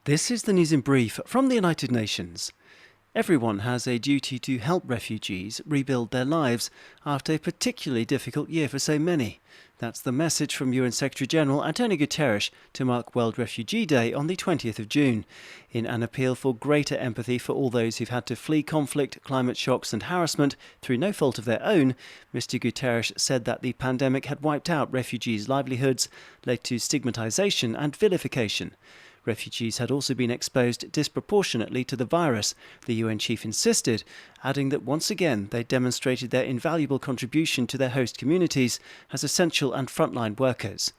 This is the news in brief from the United Nations. Everyone has a duty to help refugees rebuild their lives after a particularly difficult year for so many. That's the message from UN Secretary-General Antonio Guterres to mark World Refugee Day on the 20th of June. In an appeal for greater empathy for all those who've had to flee conflict, climate shocks and harassment through no fault of their own, Mr Guterres said that the pandemic had wiped out refugees' livelihoods, led to stigmatisation and vilification. Refugees had also been exposed disproportionately to the virus, the UN chief insisted, adding that once again they demonstrated their invaluable contribution to their host communities as essential and frontline workers.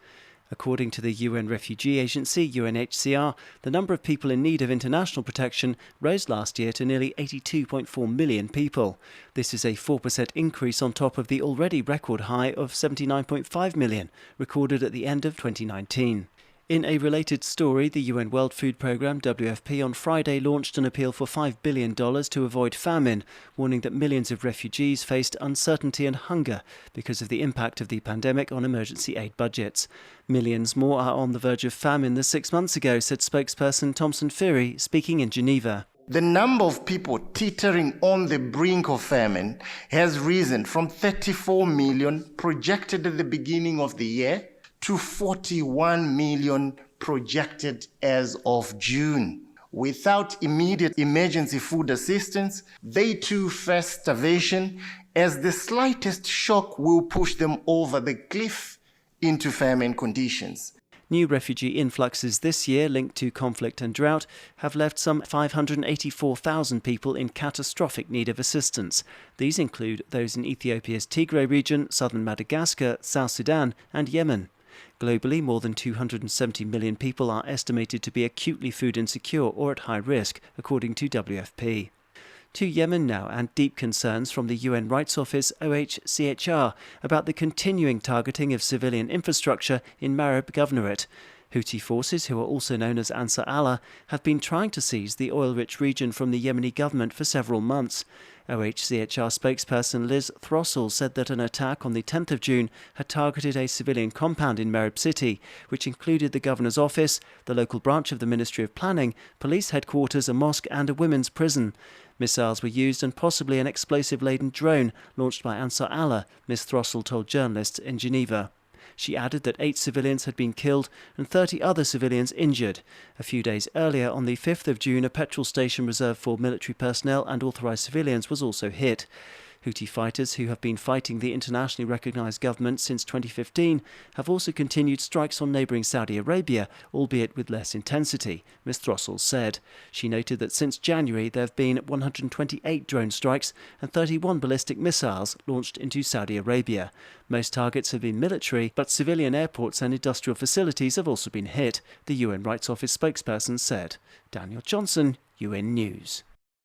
According to the UN Refugee Agency, UNHCR, the number of people in need of international protection rose last year to nearly 82.4 million people. This is a 4% increase on top of the already record high of 79.5 million, recorded at the end of 2019. In a related story, the UN World Food Programme, WFP, on Friday launched an appeal for $5 billion to avoid famine, warning that millions of refugees faced uncertainty and hunger because of the impact of the pandemic on emergency aid budgets. Millions more are on the verge of famine than 6 months ago, said spokesperson Thomson Phiri, speaking in Geneva. The number of people teetering on the brink of famine has risen from 34 million projected at the beginning of the year to 41 million projected as of June. Without immediate emergency food assistance, they too face starvation, as the slightest shock will push them over the cliff into famine conditions. New refugee influxes this year linked to conflict and drought have left some 584,000 people in catastrophic need of assistance. These include those in Ethiopia's Tigray region, southern Madagascar, South Sudan and Yemen. Globally, more than 270 million people are estimated to be acutely food insecure or at high risk, according to WFP. To Yemen now, and deep concerns from the UN Rights Office, OHCHR, about the continuing targeting of civilian infrastructure in Marib Governorate. Houthi forces, who are also known as Ansar Allah, have been trying to seize the oil-rich region from the Yemeni government for several months. OHCHR spokesperson Liz Throssell said that an attack on the 10th of June had targeted a civilian compound in Marib city, which included the governor's office, the local branch of the Ministry of Planning, police headquarters, a mosque and a women's prison. Missiles were used and possibly an explosive-laden drone launched by Ansar Allah, Ms Throssell told journalists in Geneva. She added that 8 civilians had been killed and 30 other civilians injured. A few days earlier, on the 5th of June, a petrol station reserved for military personnel and authorised civilians was also hit. Houthi fighters, who have been fighting the internationally recognised government since 2015, have also continued strikes on neighbouring Saudi Arabia, albeit with less intensity, Ms Throssell said. She noted that since January there have been 128 drone strikes and 31 ballistic missiles launched into Saudi Arabia. Most targets have been military, but civilian airports and industrial facilities have also been hit, the UN Rights Office spokesperson said. Daniel Johnson, UN News.